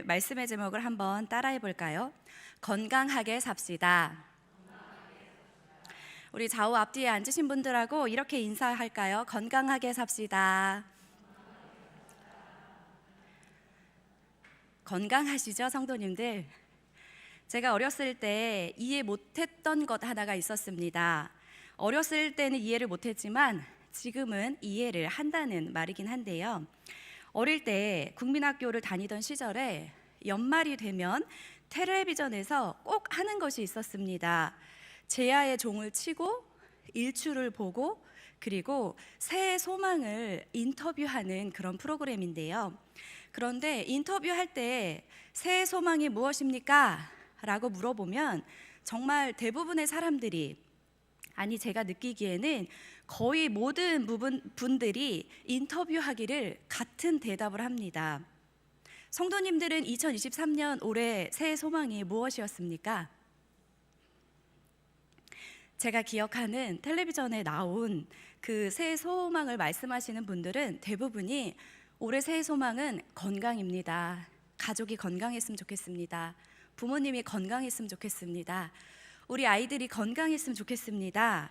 말씀의 제목을 한번 따라해 볼까요? 건강하게 삽시다. 우리 좌우 앞뒤에 앉으신 분들하고 이렇게 인사할까요? 건강하게 삽시다. 건강하시죠, 성도님들? 제가 어렸을 때 이해 못했던 것 하나가 있었습니다. 어렸을 때는 이해를 못했지만 지금은 이해를 한다는 말이긴 한데요. 어릴 때 국민학교를 다니던 시절에 연말이 되면 텔레비전에서 꼭 하는 것이 있었습니다. 제야의 종을 치고 일출을 보고 그리고 새해 소망을 인터뷰하는 그런 프로그램인데요. 그런데 인터뷰할 때 새해 소망이 무엇입니까? 라고 물어보면 정말 대부분의 사람들이, 아니 제가 느끼기에는 거의 모든 분들이 인터뷰하기를 같은 대답을 합니다. 성도님들은 2023년 올해 새해 소망이 무엇이었습니까? 제가 기억하는 텔레비전에 나온 그 새해 소망을 말씀하시는 분들은 대부분이 올해 새해 소망은 건강입니다. 가족이 건강했으면 좋겠습니다. 부모님이 건강했으면 좋겠습니다. 우리 아이들이 건강했으면 좋겠습니다.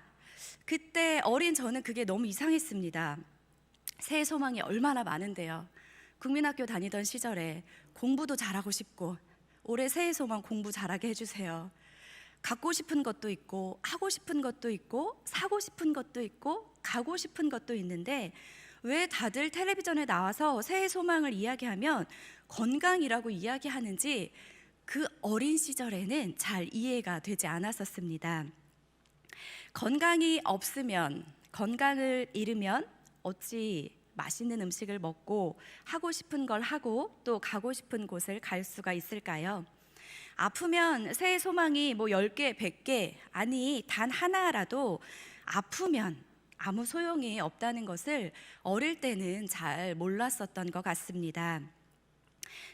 그때 어린 저는 그게 너무 이상했습니다. 새해 소망이 얼마나 많은데요. 국민학교 다니던 시절에 공부도 잘하고 싶고 올해 새해 소망 공부 잘하게 해주세요. 갖고 싶은 것도 있고 하고 싶은 것도 있고 사고 싶은 것도 있고 가고 싶은 것도 있는데 왜 다들 텔레비전에 나와서 새해 소망을 이야기하면 건강이라고 이야기하는지 그 어린 시절에는 잘 이해가 되지 않았었습니다. 건강이 없으면, 건강을 잃으면 어찌 맛있는 음식을 먹고 하고 싶은 걸 하고 또 가고 싶은 곳을 갈 수가 있을까요? 아프면 새해 소망이 뭐 10개, 100개, 아니 단 하나라도 아프면 아무 소용이 없다는 것을 어릴 때는 잘 몰랐었던 것 같습니다.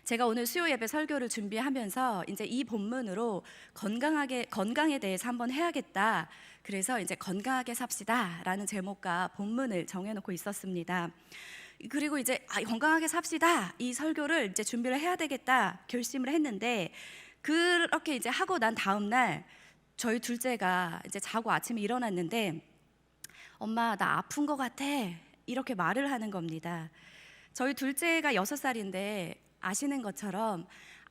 제가 오늘 수요 예배 설교를 준비하면서 이제 이 본문으로 건강에 대해서 한번 해야겠다. 그래서 이제 건강하게 삽시다라는 제목과 본문을 정해놓고 있었습니다. 그리고 이제 건강하게 삽시다 이 설교를 이제 준비를 해야 되겠다 결심을 했는데 그렇게 이제 하고 난 다음 날 저희 둘째가 이제 자고 아침에 일어났는데 엄마 나 아픈 것 같아 이렇게 말을 하는 겁니다. 저희 둘째가 6살인데 아시는 것처럼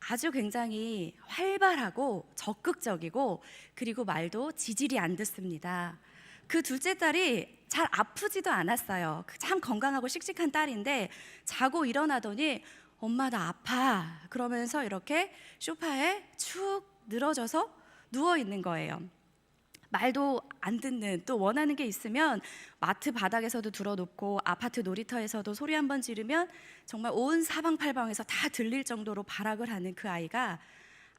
아주 굉장히 활발하고 적극적이고 그리고 말도 지질이 안 듣습니다. 그 둘째 딸이 잘 아프지도 않았어요. 참 건강하고 씩씩한 딸인데 자고 일어나더니 엄마 나 아파 그러면서 이렇게 소파에 축 늘어져서 누워 있는 거예요. 말도 안 듣는, 또 원하는 게 있으면 마트 바닥에서도 들어놓고 아파트 놀이터에서도 소리 한번 지르면 정말 온 사방팔방에서 다 들릴 정도로 발악을 하는 그 아이가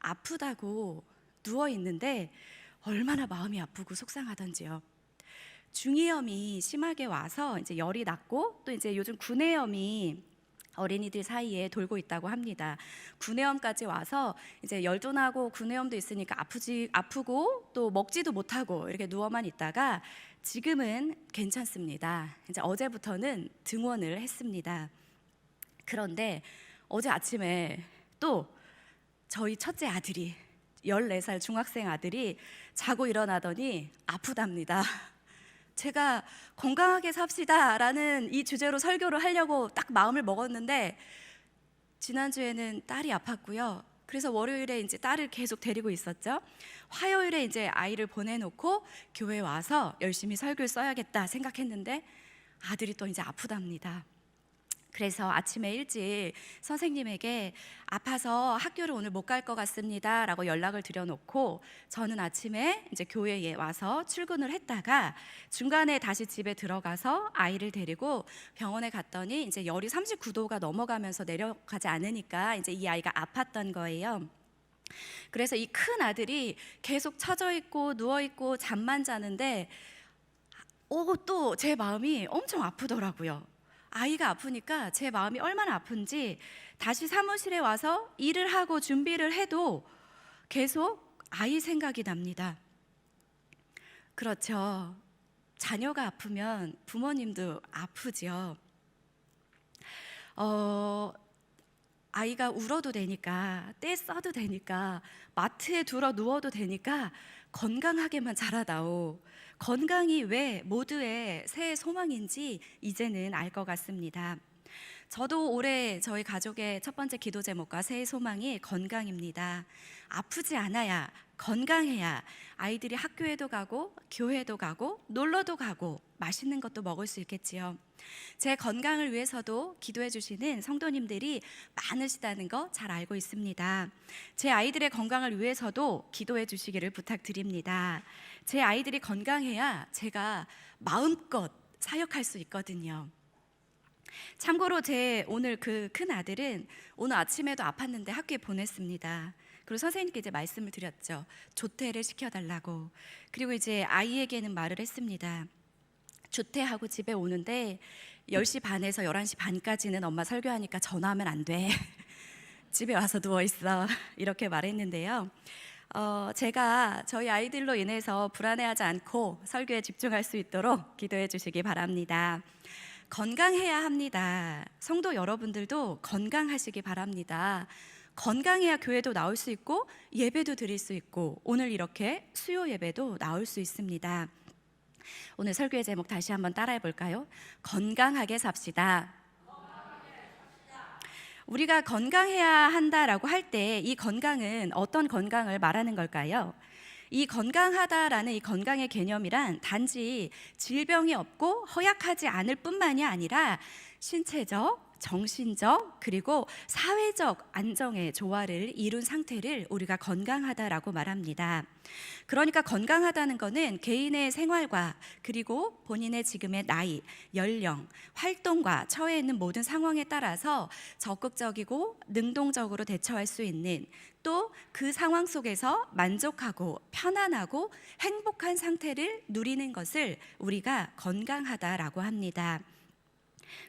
아프다고 누워 있는데 얼마나 마음이 아프고 속상하던지요. 중이염이 심하게 와서 이제 열이 났고 또 이제 요즘 구내염이 어린이들 사이에 돌고 있다고 합니다. 구내염까지 와서 이제 열도 나고 구내염도 있으니까 아프고 또 먹지도 못하고 이렇게 누워만 있다가 지금은 괜찮습니다. 이제 어제부터는 등원을 했습니다. 그런데 어제 아침에 또 저희 첫째 아들이 14살 중학생 아들이 자고 일어나더니 아프답니다. 제가 건강하게 삽시다 라는 이 주제로 설교를 하려고 딱 마음을 먹었는데 지난주에는 딸이 아팠고요. 그래서 월요일에 이제 딸을 계속 데리고 있었죠. 화요일에 이제 아이를 보내놓고 교회 와서 열심히 설교를 써야겠다 생각했는데 아들이 또 이제 아프답니다. 그래서 아침에 일찍 선생님에게 아파서 학교를 오늘 못 갈 것 같습니다 라고 연락을 드려놓고 저는 아침에 이제 교회에 와서 출근을 했다가 중간에 다시 집에 들어가서 아이를 데리고 병원에 갔더니 이제 열이 39도가 넘어가면서 내려가지 않으니까 이제 이 아이가 아팠던 거예요. 그래서 이 큰 아들이 계속 처져 있고 누워 있고 잠만 자는데 또 제 마음이 엄청 아프더라고요. 아이가 아프니까 제 마음이 얼마나 아픈지 다시 사무실에 와서 일을 하고 준비를 해도 계속 아이 생각이 납니다. 그렇죠. 자녀가 아프면 부모님도 아프죠. 아이가 울어도 되니까, 떼 써도 되니까, 마트에 두러 누워도 되니까 건강하게만 자라다오. 건강이 왜 모두의 새해 소망인지 이제는 알 것 같습니다. 저도 올해 저희 가족의 첫 번째 기도 제목과 새해 소망이 건강입니다. 아프지 않아야, 건강해야 아이들이 학교에도 가고 교회도 가고 놀러도 가고 맛있는 것도 먹을 수 있겠지요. 제 건강을 위해서도 기도해 주시는 성도님들이 많으시다는 거 잘 알고 있습니다. 제 아이들의 건강을 위해서도 기도해 주시기를 부탁드립니다. 제 아이들이 건강해야 제가 마음껏 사역할 수 있거든요. 참고로 제 오늘 그 큰 아들은 오늘 아침에도 아팠는데 학교에 보냈습니다. 그리고 선생님께 이제 말씀을 드렸죠. 조퇴를 시켜달라고. 그리고 이제 아이에게는 말을 했습니다. 조퇴하고 집에 오는데 10시 반에서 11시 반까지는 엄마 설교하니까 전화하면 안 돼. 집에 와서 누워있어. 이렇게 말했는데요. 제가 저희 아이들로 인해서 불안해하지 않고 설교에 집중할 수 있도록 기도해 주시기 바랍니다. 건강해야 합니다. 성도 여러분들도 건강하시기 바랍니다. 건강해야 교회도 나올 수 있고 예배도 드릴 수 있고 오늘 이렇게 수요 예배도 나올 수 있습니다. 오늘 설교의 제목 다시 한번 따라해 볼까요? 건강하게 삽시다. 우리가 건강해야 한다라고 할 때 이 건강은 어떤 건강을 말하는 걸까요? 이 건강하다라는 이 건강의 개념이란 단지 질병이 없고 허약하지 않을 뿐만이 아니라 신체적, 정신적 그리고 사회적 안정의 조화를 이룬 상태를 우리가 건강하다라고 말합니다. 그러니까 건강하다는 것은 개인의 생활과 그리고 본인의 지금의 나이, 연령, 활동과 처해 있는 모든 상황에 따라서 적극적이고 능동적으로 대처할 수 있는 또 그 상황 속에서 만족하고 편안하고 행복한 상태를 누리는 것을 우리가 건강하다라고 합니다.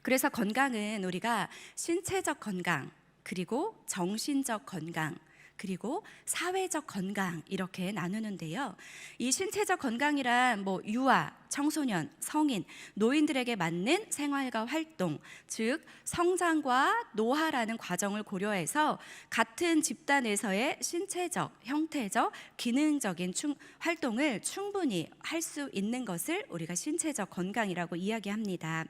그래서 건강은 우리가 신체적 건강, 그리고 정신적 건강, 그리고 사회적 건강 이렇게 나누는데요. 이 신체적 건강이란 유아, 청소년, 성인, 노인들에게 맞는 생활과 활동, 즉 성장과 노화라는 과정을 고려해서 같은 집단에서의 신체적, 형태적, 기능적인 활동을 충분히 할 수 있는 것을 우리가 신체적 건강이라고 이야기합니다.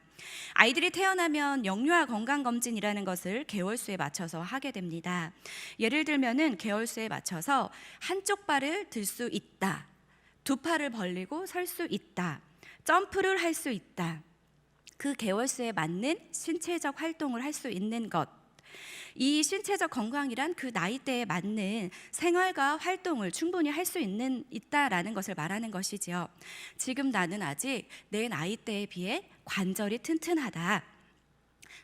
아이들이 태어나면 영유아 건강검진이라는 것을 개월수에 맞춰서 하게 됩니다. 예를 들면은 개월수에 맞춰서 한쪽 발을 들 수 있다, 두 팔을 벌리고 설 수 있다, 점프를 할 수 있다, 그 개월수에 맞는 신체적 활동을 할 수 있는 것, 이 신체적 건강이란 그 나이대에 맞는 생활과 활동을 충분히 할 수 있다라는 것을 말하는 것이지요. 지금 나는 아직 내 나이대에 비해 관절이 튼튼하다.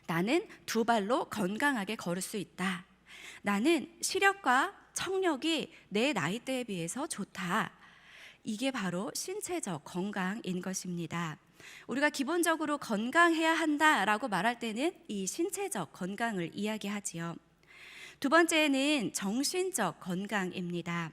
나는 두 발로 건강하게 걸을 수 있다. 나는 시력과 청력이 내 나이대에 비해서 좋다. 이게 바로 신체적 건강인 것입니다. 우리가 기본적으로 건강해야 한다라고 말할 때는 이 신체적 건강을 이야기하지요. 두 번째는 정신적 건강입니다.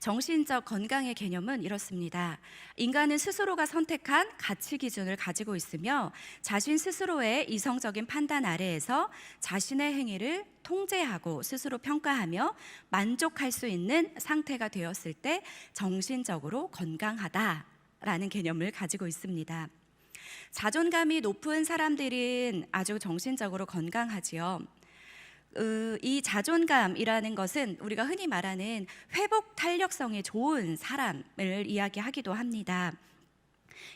정신적 건강의 개념은 이렇습니다. 인간은 스스로가 선택한 가치 기준을 가지고 있으며 자신 스스로의 이성적인 판단 아래에서 자신의 행위를 통제하고 스스로 평가하며 만족할 수 있는 상태가 되었을 때 정신적으로 건강하다라는 개념을 가지고 있습니다. 자존감이 높은 사람들은 아주 정신적으로 건강하지요. 이 자존감이라는 것은 우리가 흔히 말하는 회복 탄력성이 좋은 사람을 이야기하기도 합니다.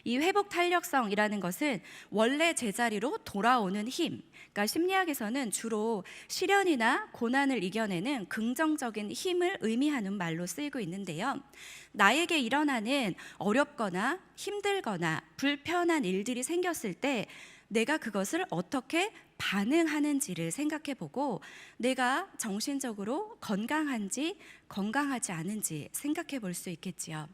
이 회복 탄력성이라는 것은 원래 제자리로 돌아오는 힘, 그러니까 심리학에서는 주로 시련이나 고난을 이겨내는 긍정적인 힘을 의미하는 말로 쓰이고 있는데요. 나에게 일어나는 어렵거나 힘들거나 불편한 일들이 생겼을 때 내가 그것을 어떻게 반응하는지를 생각해 보고 내가 정신적으로 건강한지 건강하지 않은지 생각해 볼 수 있겠지요.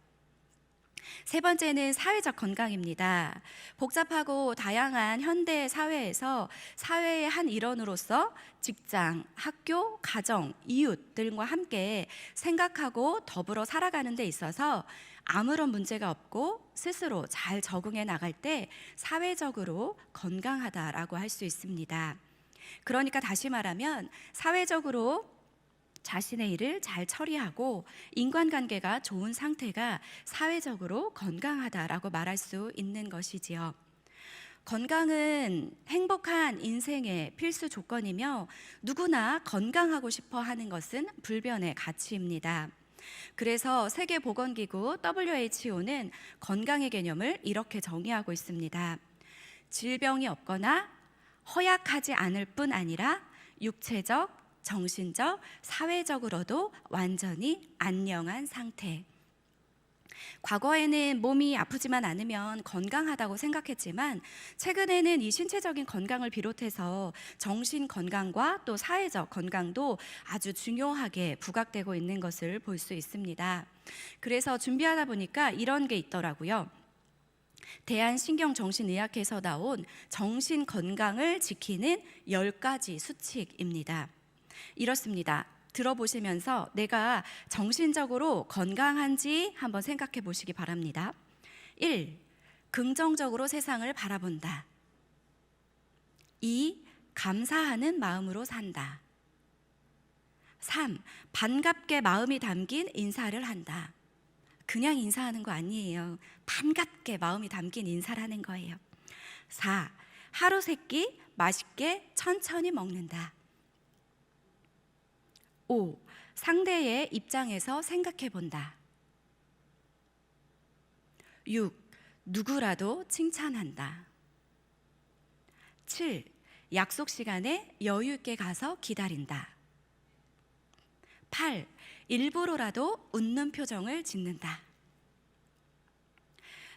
세 번째는 사회적 건강입니다. 복잡하고 다양한 현대 사회에서 사회의 한 일원으로서 직장, 학교, 가정, 이웃 등과 함께 생각하고 더불어 살아가는 데 있어서 아무런 문제가 없고 스스로 잘 적응해 나갈 때 사회적으로 건강하다라고 할 수 있습니다. 그러니까 다시 말하면 사회적으로 자신의 일을 잘 처리하고 인간관계가 좋은 상태가 사회적으로 건강하다라고 말할 수 있는 것이지요. 건강은 행복한 인생의 필수 조건이며 누구나 건강하고 싶어 하는 것은 불변의 가치입니다. 그래서 세계보건기구 WHO는 건강의 개념을 이렇게 정의하고 있습니다. 질병이 없거나 허약하지 않을 뿐 아니라 육체적, 정신적, 사회적으로도 완전히 안녕한 상태. 과거에는 몸이 아프지만 않으면 건강하다고 생각했지만 최근에는 이 신체적인 건강을 비롯해서 정신 건강과 또 사회적 건강도 아주 중요하게 부각되고 있는 것을 볼 수 있습니다. 그래서 준비하다 보니까 이런 게 있더라고요. 대한신경정신의학회에서 나온 정신 건강을 지키는 10가지 수칙입니다. 이렇습니다. 들어보시면서 내가 정신적으로 건강한지 한번 생각해 보시기 바랍니다. 1. 긍정적으로 세상을 바라본다. 2. 감사하는 마음으로 산다. 3. 반갑게 마음이 담긴 인사를 한다. 그냥 인사하는 거 아니에요. 반갑게 마음이 담긴 인사를 하는 거예요. 4. 하루 세끼 맛있게 천천히 먹는다. 5. 상대의 입장에서 생각해 본다. 6. 누구라도 칭찬한다. 7. 약속 시간에 여유 있게 가서 기다린다. 8. 일부러라도 웃는 표정을 짓는다.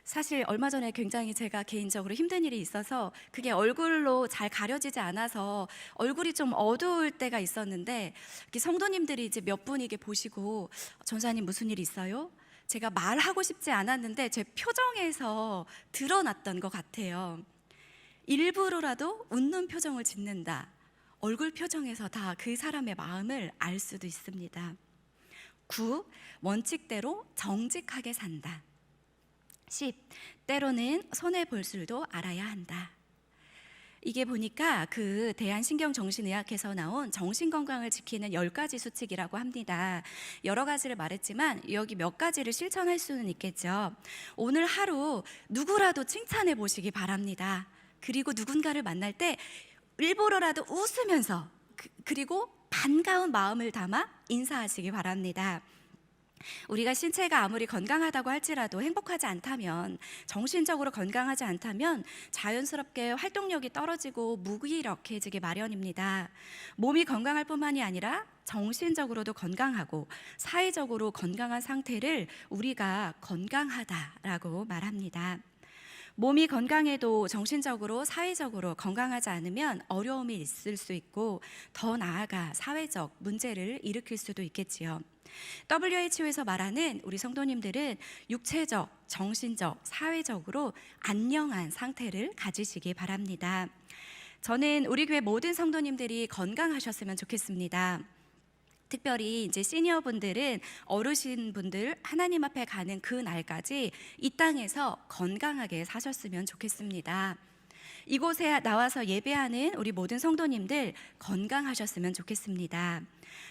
사실 얼마 전에 굉장히 제가 개인적으로 힘든 일이 있어서 그게 얼굴로 잘 가려지지 않아서 얼굴이 좀 어두울 때가 있었는데 성도님들이 이제 몇 분이 이게 보시고 전사님 무슨 일 있어요? 제가 말하고 싶지 않았는데 제 표정에서 드러났던 것 같아요. 일부러라도 웃는 표정을 짓는다. 얼굴 표정에서 다 그 사람의 마음을 알 수도 있습니다. 9. 원칙대로 정직하게 산다. 10. 때로는 손해볼 줄도 알아야 한다. 이게 보니까 그 대한신경정신의학에서 나온 정신건강을 지키는 10가지 수칙이라고 합니다. 여러 가지를 말했지만 여기 몇 가지를 실천할 수는 있겠죠. 오늘 하루 누구라도 칭찬해 보시기 바랍니다. 그리고 누군가를 만날 때 일부러라도 웃으면서 그리고 반가운 마음을 담아 인사하시기 바랍니다. 우리가 신체가 아무리 건강하다고 할지라도 행복하지 않다면, 정신적으로 건강하지 않다면 자연스럽게 활동력이 떨어지고 무기력해지기 마련입니다. 몸이 건강할 뿐만이 아니라 정신적으로도 건강하고 사회적으로 건강한 상태를 우리가 건강하다라고 말합니다. 몸이 건강해도 정신적으로, 사회적으로 건강하지 않으면 어려움이 있을 수 있고 더 나아가 사회적 문제를 일으킬 수도 있겠지요. WHO에서 말하는 우리 성도님들은 육체적, 정신적, 사회적으로 안녕한 상태를 가지시기 바랍니다. 저는 우리 교회 모든 성도님들이 건강하셨으면 좋겠습니다. 특별히 이제 시니어분들은 어르신분들 하나님 앞에 가는 그 날까지 이 땅에서 건강하게 사셨으면 좋겠습니다. 이곳에 나와서 예배하는 우리 모든 성도님들 건강하셨으면 좋겠습니다.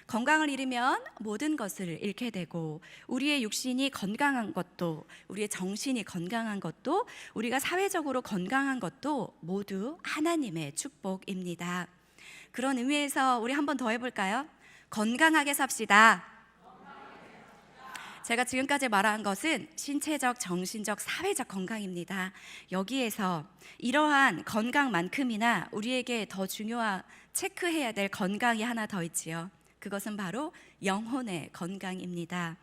건강을 잃으면 모든 것을 잃게 되고 우리의 육신이 건강한 것도, 우리의 정신이 건강한 것도, 우리가 사회적으로 건강한 것도 모두 하나님의 축복입니다. 그런 의미에서 우리 한 번 더 해볼까요? 건강하게 삽시다. 제가 지금까지 말한 것은 신체적, 정신적, 사회적 건강입니다. 여기에서 이러한 건강만큼이나 우리에게 더 중요한 체크해야 될 건강이 하나 더 있지요. 그것은 바로 영혼의 건강입니다.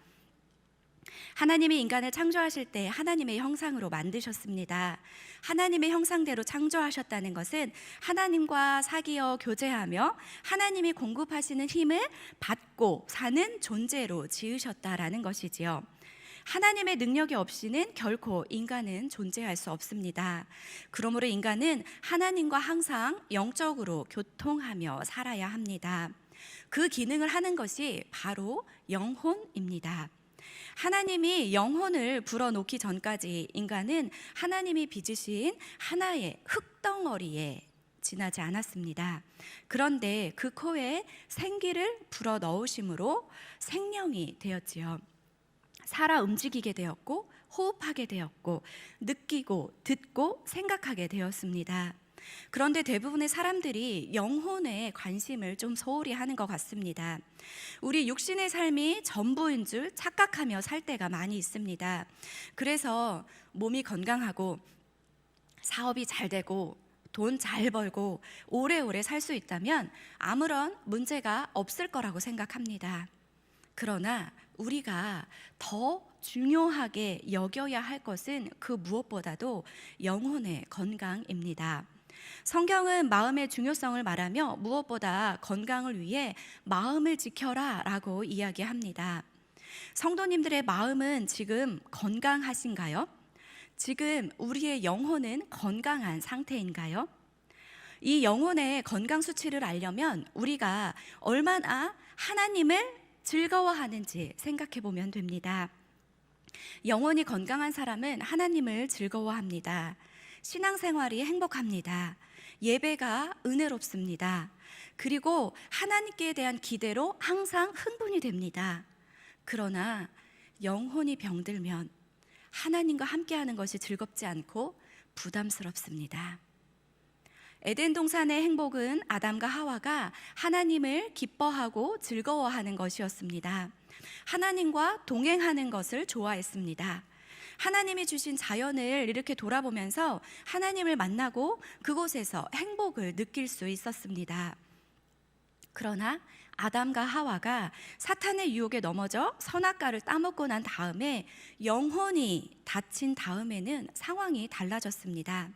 하나님이 인간을 창조하실 때 하나님의 형상으로 만드셨습니다. 하나님의 형상대로 창조하셨다는 것은 하나님과 사귀어 교제하며 하나님이 공급하시는 힘을 받고 사는 존재로 지으셨다라는 것이지요. 하나님의 능력이 없이는 결코 인간은 존재할 수 없습니다. 그러므로 인간은 하나님과 항상 영적으로 교통하며 살아야 합니다. 그 기능을 하는 것이 바로 영혼입니다. 하나님이 영혼을 불어넣기 전까지 인간은 하나님이 빚으신 하나의 흙덩어리에 지나지 않았습니다. 그런데 그 코에 생기를 불어 넣으심으로 생명이 되었지요. 살아 움직이게 되었고 호흡하게 되었고 느끼고 듣고 생각하게 되었습니다. 그런데 대부분의 사람들이 영혼에 관심을 좀 소홀히 하는 것 같습니다. 우리 육신의 삶이 전부인 줄 착각하며 살 때가 많이 있습니다. 그래서 몸이 건강하고 사업이 잘 되고 돈 잘 벌고 오래오래 살 수 있다면 아무런 문제가 없을 거라고 생각합니다. 그러나 우리가 더 중요하게 여겨야 할 것은 그 무엇보다도 영혼의 건강입니다. 성경은 마음의 중요성을 말하며 무엇보다 건강을 위해 마음을 지켜라 라고 이야기합니다. 성도님들의 마음은 지금 건강하신가요? 지금 우리의 영혼은 건강한 상태인가요? 이 영혼의 건강 수치를 알려면 우리가 얼마나 하나님을 즐거워하는지 생각해 보면 됩니다. 영혼이 건강한 사람은 하나님을 즐거워합니다. 신앙생활이 행복합니다. 예배가 은혜롭습니다. 그리고 하나님께 대한 기대로 항상 흥분이 됩니다. 그러나 영혼이 병들면 하나님과 함께하는 것이 즐겁지 않고 부담스럽습니다. 에덴 동산의 행복은 아담과 하와가 하나님을 기뻐하고 즐거워하는 것이었습니다. 하나님과 동행하는 것을 좋아했습니다. 하나님이 주신 자연을 이렇게 돌아보면서 하나님을 만나고 그곳에서 행복을 느낄 수 있었습니다. 그러나 아담과 하와가 사탄의 유혹에 넘어져 선악과를 따먹고 난 다음에 영혼이 다친 다음에는 상황이 달라졌습니다.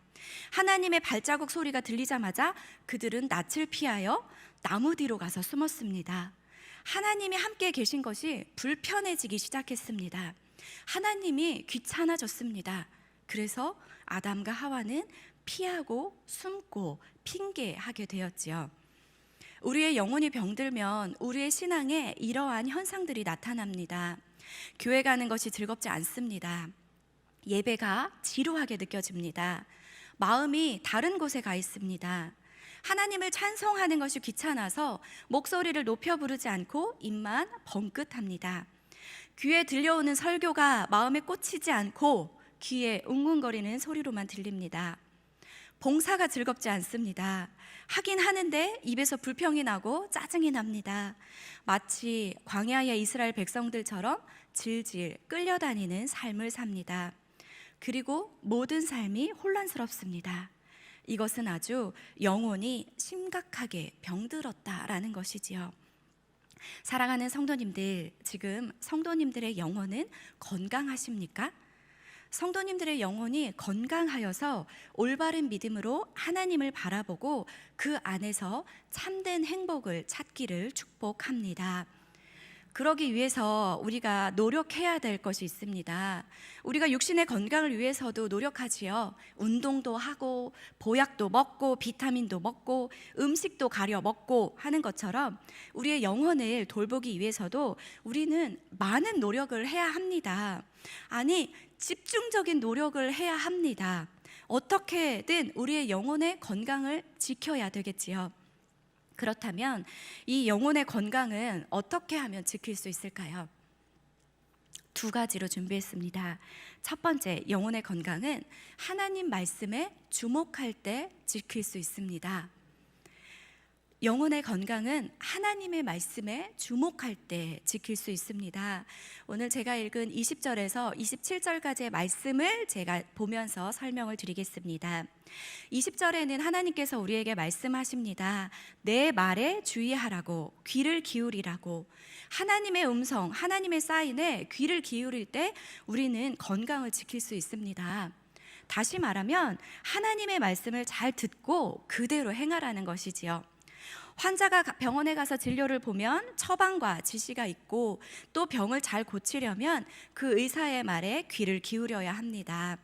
하나님의 발자국 소리가 들리자마자 그들은 낯을 피하여 나무 뒤로 가서 숨었습니다. 하나님이 함께 계신 것이 불편해지기 시작했습니다. 하나님이 귀찮아졌습니다. 그래서 아담과 하와는 피하고 숨고 핑계하게 되었지요. 우리의 영혼이 병들면 우리의 신앙에 이러한 현상들이 나타납니다. 교회 가는 것이 즐겁지 않습니다. 예배가 지루하게 느껴집니다. 마음이 다른 곳에 가 있습니다. 하나님을 찬송하는 것이 귀찮아서 목소리를 높여 부르지 않고 입만 벙긋합니다. 귀에 들려오는 설교가 마음에 꽂히지 않고 귀에 웅웅거리는 소리로만 들립니다. 봉사가 즐겁지 않습니다. 하긴 하는데 입에서 불평이 나고 짜증이 납니다. 마치 광야의 이스라엘 백성들처럼 질질 끌려다니는 삶을 삽니다. 그리고 모든 삶이 혼란스럽습니다. 이것은 아주 영혼이 심각하게 병들었다라는 것이지요. 사랑하는 성도님들, 지금 성도님들의 영혼은 건강하십니까? 성도님들의 영혼이 건강하여서 올바른 믿음으로 하나님을 바라보고 그 안에서 참된 행복을 찾기를 축복합니다. 그러기 위해서 우리가 노력해야 될 것이 있습니다. 우리가 육신의 건강을 위해서도 노력하지요. 운동도 하고 보약도 먹고 비타민도 먹고 음식도 가려 먹고 하는 것처럼 우리의 영혼을 돌보기 위해서도 우리는 많은 노력을 해야 합니다. 아니, 집중적인 노력을 해야 합니다. 어떻게든 우리의 영혼의 건강을 지켜야 되겠지요. 그렇다면 이 영혼의 건강은 어떻게 하면 지킬 수 있을까요? 두 가지로 준비했습니다. 첫 번째, 영혼의 건강은 하나님 말씀에 주목할 때 지킬 수 있습니다. 영혼의 건강은 하나님의 말씀에 주목할 때 지킬 수 있습니다. 오늘 제가 읽은 20절에서 27절까지의 말씀을 제가 보면서 설명을 드리겠습니다. 20절에는 하나님께서 우리에게 말씀하십니다. 내 말에 주의하라고, 귀를 기울이라고. 하나님의 음성, 하나님의 사인에 귀를 기울일 때 우리는 건강을 지킬 수 있습니다. 다시 말하면 하나님의 말씀을 잘 듣고 그대로 행하라는 것이지요. 환자가 병원에 가서 진료를 보면 처방과 지시가 있고 또 병을 잘 고치려면 그 의사의 말에 귀를 기울여야 합니다.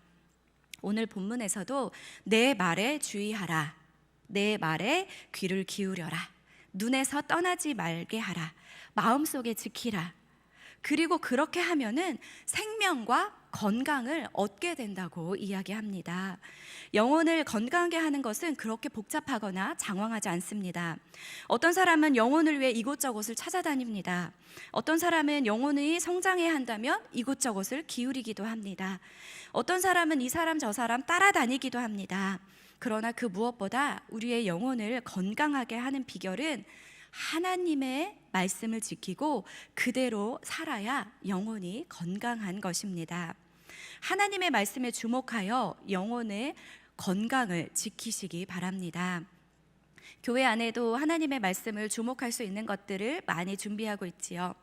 오늘 본문에서도 내 말에 주의하라, 내 말에 귀를 기울여라, 눈에서 떠나지 말게 하라, 마음속에 지키라. 그리고 그렇게 하면은 생명과 건강을 얻게 된다고 이야기합니다. 영혼을 건강하게 하는 것은 그렇게 복잡하거나 장황하지 않습니다. 어떤 사람은 영혼을 위해 이곳저곳을 찾아다닙니다. 어떤 사람은 영혼이 성장해야 한다면 이곳저곳을 기울이기도 합니다. 어떤 사람은 이 사람 저 사람 따라다니기도 합니다. 그러나 그 무엇보다 우리의 영혼을 건강하게 하는 비결은 하나님의 말씀을 지키고 그대로 살아야 영혼이 건강한 것입니다. 하나님의 말씀에 주목하여 영혼의 건강을 지키시기 바랍니다. 교회 안에도 하나님의 말씀을 주목할 수 있는 것들을 많이 준비하고 있지요.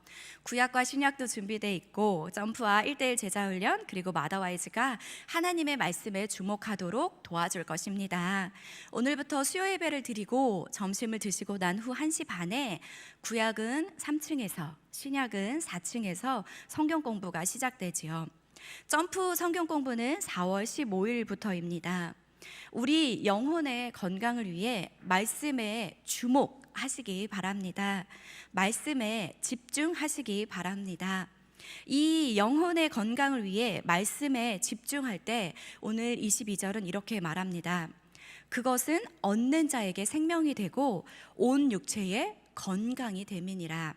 구약과 신약도 준비되어 있고 점프와 1:1 제자훈련 그리고 마더와이즈가 하나님의 말씀에 주목하도록 도와줄 것입니다. 오늘부터 수요 예배를 드리고 점심을 드시고 난 후 1시 반에 구약은 3층에서 신약은 4층에서 성경 공부가 시작되지요. 점프 성경 공부는 4월 15일부터입니다. 우리 영혼의 건강을 위해 말씀에 주목하시기 바랍니다. 말씀에 집중하시기 바랍니다. 이 영혼의 건강을 위해 말씀에 집중할 때 오늘 22절은 이렇게 말합니다. 그것은 얻는 자에게 생명이 되고 온 육체에 건강이 됨이니라.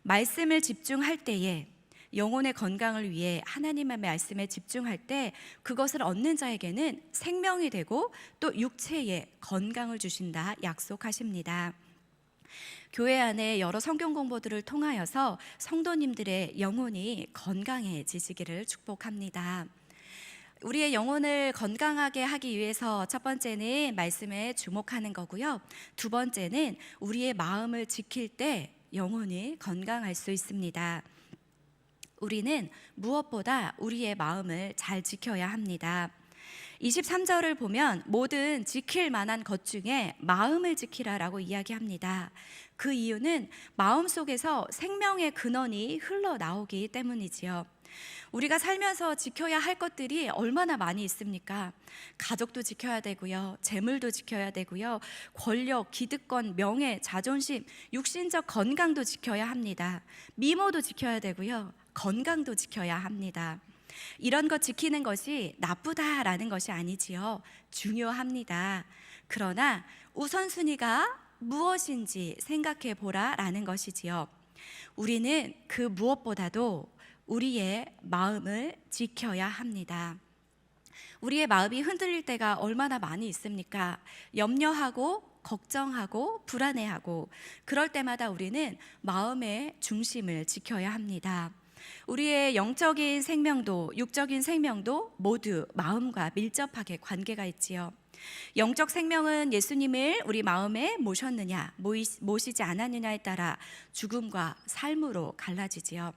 말씀을 집중할 때에 영혼의 건강을 위해 하나님의 말씀에 집중할 때 그것을 얻는 자에게는 생명이 되고 또 육체에 건강을 주신다 약속하십니다. 교회 안에 여러 성경 공부들을 통하여서 성도님들의 영혼이 건강해지시기를 축복합니다. 우리의 영혼을 건강하게 하기 위해서 첫 번째는 말씀에 주목하는 거고요. 두 번째는 우리의 마음을 지킬 때 영혼이 건강할 수 있습니다. 우리는 무엇보다 우리의 마음을 잘 지켜야 합니다. 23절을 보면 모든 지킬 만한 것 중에 마음을 지키라라고 이야기합니다. 그 이유는 마음속에서 생명의 근원이 흘러나오기 때문이지요. 우리가 살면서 지켜야 할 것들이 얼마나 많이 있습니까? 가족도 지켜야 되고요, 재물도 지켜야 되고요, 권력, 기득권, 명예, 자존심, 육신적 건강도 지켜야 합니다. 미모도 지켜야 되고요, 건강도 지켜야 합니다. 이런 것 지키는 것이 나쁘다라는 것이 아니지요. 중요합니다. 그러나 우선순위가 무엇인지 생각해 보라라는 것이지요. 우리는 그 무엇보다도 우리의 마음을 지켜야 합니다. 우리의 마음이 흔들릴 때가 얼마나 많이 있습니까? 염려하고 걱정하고 불안해하고 그럴 때마다 우리는 마음의 중심을 지켜야 합니다. 우리의 영적인 생명도 육적인 생명도 모두 마음과 밀접하게 관계가 있지요. 영적 생명은 예수님을 우리 마음에 모셨느냐 모시지 않았느냐에 따라 죽음과 삶으로 갈라지지요.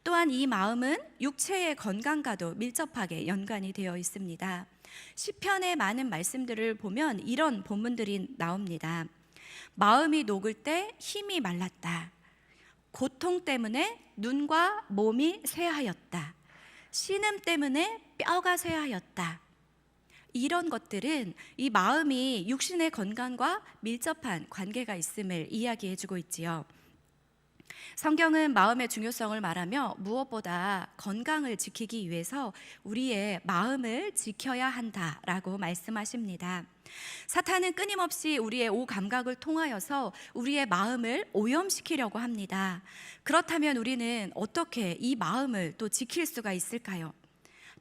또한 이 마음은 육체의 건강과도 밀접하게 연관이 되어 있습니다. 시편의 많은 말씀들을 보면 이런 본문들이 나옵니다. 마음이 녹을 때 힘이 말랐다. 고통 때문에 눈과 몸이 쇠하였다. 신음 때문에 뼈가 쇠하였다. 이런 것들은 이 마음이 육신의 건강과 밀접한 관계가 있음을 이야기해주고 있지요. 성경은 마음의 중요성을 말하며 무엇보다 건강을 지키기 위해서 우리의 마음을 지켜야 한다라고 말씀하십니다. 사탄은 끊임없이 우리의 오감각을 통하여서 우리의 마음을 오염시키려고 합니다. 그렇다면 우리는 어떻게 이 마음을 또 지킬 수가 있을까요?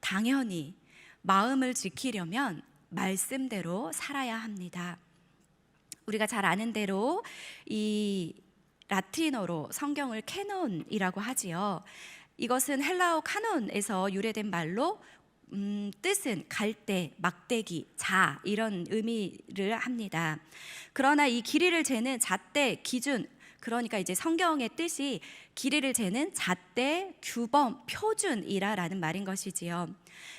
당연히 마음을 지키려면 말씀대로 살아야 합니다. 우리가 잘 아는 대로 이 라틴어로 성경을 캐논이라고 하지요. 이것은 헬라어 카논에서 유래된 말로 뜻은 갈대, 막대기, 자 이런 의미를 합니다. 그러나 이 길이를 재는 잣대, 기준, 그러니까 이제 성경의 뜻이 길이를 재는 잣대, 규범, 표준이라는 말인 것이지요.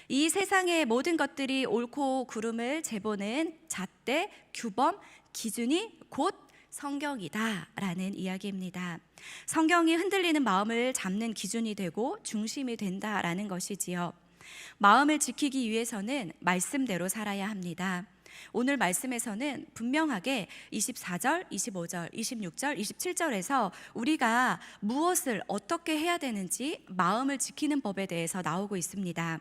이 세상의 모든 것들이 옳고 그름을 재보는 잣대, 규범, 기준이 곧 성경이다라는 이야기입니다. 성경이 흔들리는 마음을 잡는 기준이 되고 중심이 된다라는 것이지요. 마음을 지키기 위해서는 말씀대로 살아야 합니다. 오늘 말씀에서는 분명하게 24절, 25절, 26절, 27절에서 우리가 무엇을 어떻게 해야 되는지 마음을 지키는 법에 대해서 나오고 있습니다.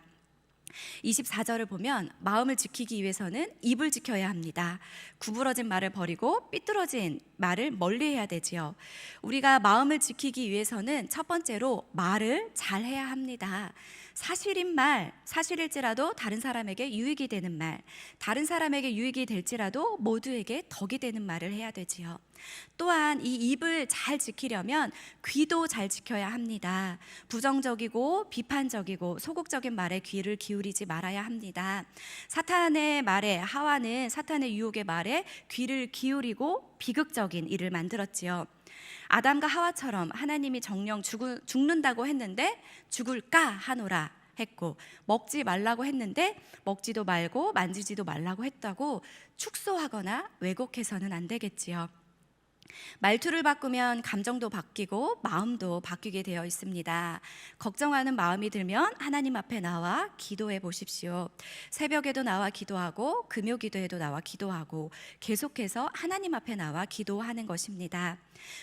24절을 보면 마음을 지키기 위해서는 입을 지켜야 합니다. 구부러진 말을 버리고 삐뚤어진 말을 멀리해야 되지요. 우리가 마음을 지키기 위해서는 첫 번째로 말을 잘해야 합니다. 사실인 말, 사실일지라도 다른 사람에게 유익이 되는 말, 다른 사람에게 유익이 될지라도 모두에게 덕이 되는 말을 해야 되지요. 또한 이 입을 잘 지키려면 귀도 잘 지켜야 합니다. 부정적이고 비판적이고 소극적인 말에 귀를 기울이지 말아야 합니다. 사탄의 말에, 하와는 사탄의 유혹의 말에 귀를 기울이고 비극적인 일을 만들었지요. 아담과 하와처럼 하나님이 정령 죽는다고 했는데 죽을까 하노라 했고, 먹지 말라고 했는데 먹지도 말고 만지지도 말라고 했다고 축소하거나 왜곡해서는 안 되겠지요. 말투를 바꾸면 감정도 바뀌고 마음도 바뀌게 되어 있습니다. 걱정하는 마음이 들면 하나님 앞에 나와 기도해 보십시오. 새벽에도 나와 기도하고 금요 기도에도 나와 기도하고 계속해서 하나님 앞에 나와 기도하는 것입니다.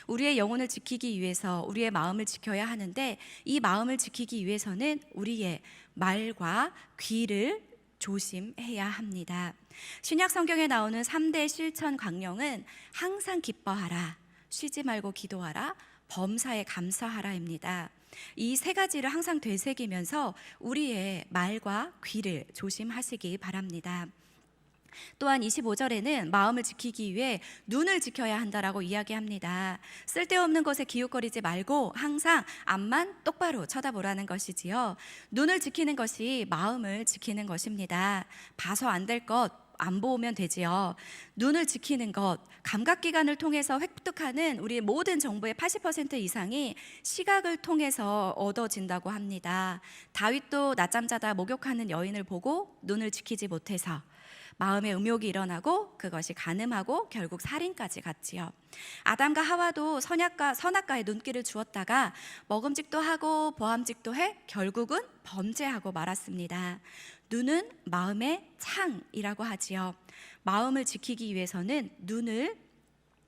우리의 영혼을 지키기 위해서 우리의 마음을 지켜야 하는데, 이 마음을 지키기 위해서는 우리의 말과 귀를 조심해야 합니다. 신약 성경에 나오는 3대 실천 강령은 항상 기뻐하라, 쉬지 말고 기도하라, 범사에 감사하라입니다. 이 세 가지를 항상 되새기면서 우리의 말과 귀를 조심하시기 바랍니다. 또한 25절에는 마음을 지키기 위해 눈을 지켜야 한다라고 이야기합니다. 쓸데없는 것에 기웃거리지 말고 항상 앞만 똑바로 쳐다보라는 것이지요. 눈을 지키는 것이 마음을 지키는 것입니다. 봐서 안 될 것 안 보면 되지요. 눈을 지키는 것, 감각기관을 통해서 획득하는 우리의 모든 정보의 80% 이상이 시각을 통해서 얻어진다고 합니다. 다윗도 낮잠 자다 목욕하는 여인을 보고 눈을 지키지 못해서 마음의 음욕이 일어나고 그것이 간음하고 결국 살인까지 갔지요. 아담과 하와도 선악과에 눈길을 주었다가 먹음직도 하고 보암직도 해 결국은 범죄하고 말았습니다. 눈은 마음의 창이라고 하지요. 마음을 지키기 위해서는 눈을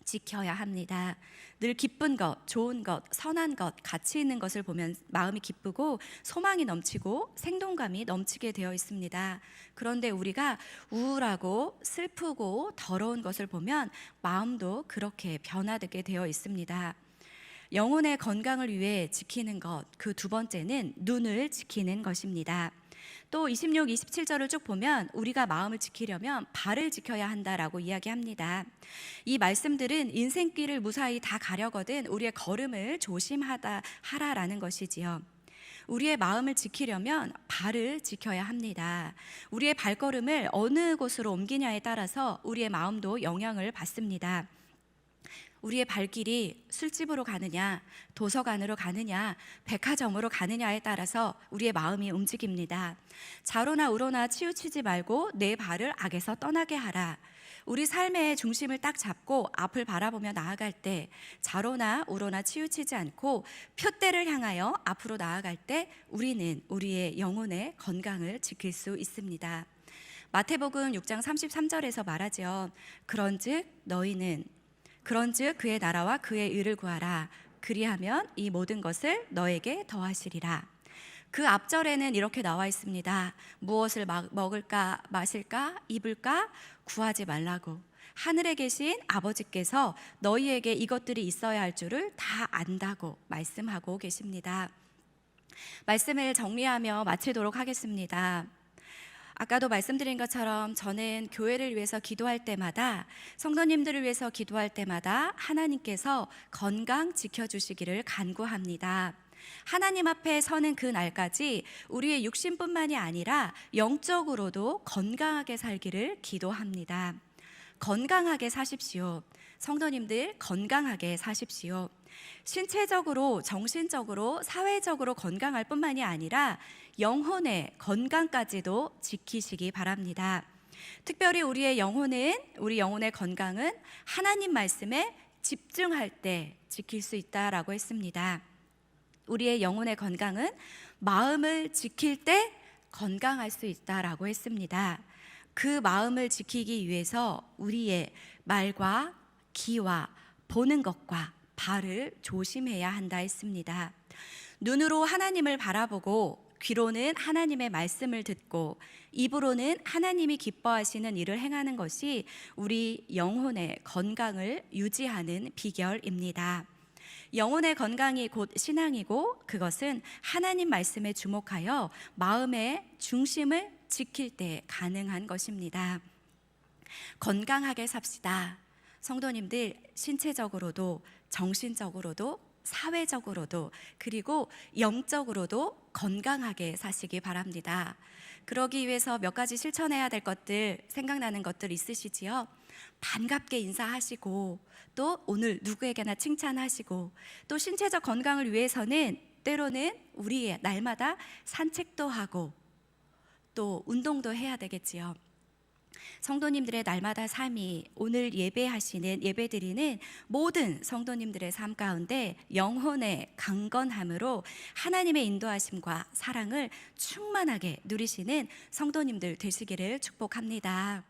지켜야 합니다. 늘 기쁜 것, 좋은 것, 선한 것, 가치 있는 것을 보면 마음이 기쁘고 소망이 넘치고 생동감이 넘치게 되어 있습니다. 그런데 우리가 우울하고 슬프고 더러운 것을 보면 마음도 그렇게 변화되게 되어 있습니다. 영혼의 건강을 위해 지키는 것, 그 두 번째는 눈을 지키는 것입니다. 또 26, 27절을 쭉 보면 우리가 마음을 지키려면 발을 지켜야 한다라고 이야기합니다. 이 말씀들은 인생길을 무사히 다 가려거든 우리의 걸음을 조심하라라는 것이지요. 우리의 마음을 지키려면 발을 지켜야 합니다. 우리의 발걸음을 어느 곳으로 옮기냐에 따라서 우리의 마음도 영향을 받습니다. 우리의 발길이 술집으로 가느냐, 도서관으로 가느냐, 백화점으로 가느냐에 따라서 우리의 마음이 움직입니다. 좌로나 우로나 치우치지 말고 내 발을 악에서 떠나게 하라. 우리 삶의 중심을 딱 잡고 앞을 바라보며 나아갈 때 좌로나 우로나 치우치지 않고 표대를 향하여 앞으로 나아갈 때 우리는 우리의 영혼의 건강을 지킬 수 있습니다. 마태복음 6장 33절에서 말하죠. 그런즉 그의 나라와 그의 의를 구하라. 그리하면 이 모든 것을 너에게 더하시리라. 그 앞절에는 이렇게 나와 있습니다. 무엇을 먹을까, 마실까, 입을까 구하지 말라고. 하늘에 계신 아버지께서 너희에게 이것들이 있어야 할 줄을 다 안다고 말씀하고 계십니다. 말씀을 정리하며 마치도록 하겠습니다. 아까도 말씀드린 것처럼 저는 교회를 위해서 기도할 때마다, 성도님들을 위해서 기도할 때마다 하나님께서 건강 지켜주시기를 간구합니다. 하나님 앞에 서는 그 날까지 우리의 육신뿐만이 아니라 영적으로도 건강하게 살기를 기도합니다. 건강하게 사십시오. 성도님들 건강하게 사십시오. 신체적으로, 정신적으로, 사회적으로 건강할 뿐만이 아니라 영혼의 건강까지도 지키시기 바랍니다. 특별히 우리 영혼의 건강은 하나님 말씀에 집중할 때 지킬 수 있다라고 했습니다. 우리의 영혼의 건강은 마음을 지킬 때 건강할 수 있다라고 했습니다. 그 마음을 지키기 위해서 우리의 말과 귀와 보는 것과 발을 조심해야 한다 했습니다. 눈으로 하나님을 바라보고 귀로는 하나님의 말씀을 듣고 입으로는 하나님이 기뻐하시는 일을 행하는 것이 우리 영혼의 건강을 유지하는 비결입니다. 영혼의 건강이 곧 신앙이고 그것은 하나님 말씀에 주목하여 마음의 중심을 지킬 때 가능한 것입니다. 건강하게 삽시다. 성도님들, 신체적으로도 정신적으로도 사회적으로도 그리고 영적으로도 건강하게 사시기 바랍니다. 그러기 위해서 몇 가지 실천해야 될 것들, 생각나는 것들 있으시지요? 반갑게 인사하시고 또 오늘 누구에게나 칭찬하시고 또 신체적 건강을 위해서는 때로는 우리 날마다 산책도 하고 또 운동도 해야 되겠지요. 성도님들의 날마다 삶이 오늘 예배하시는 예배드리는 모든 성도님들의 삶 가운데 영혼의 강건함으로 하나님의 인도하심과 사랑을 충만하게 누리시는 성도님들 되시기를 축복합니다.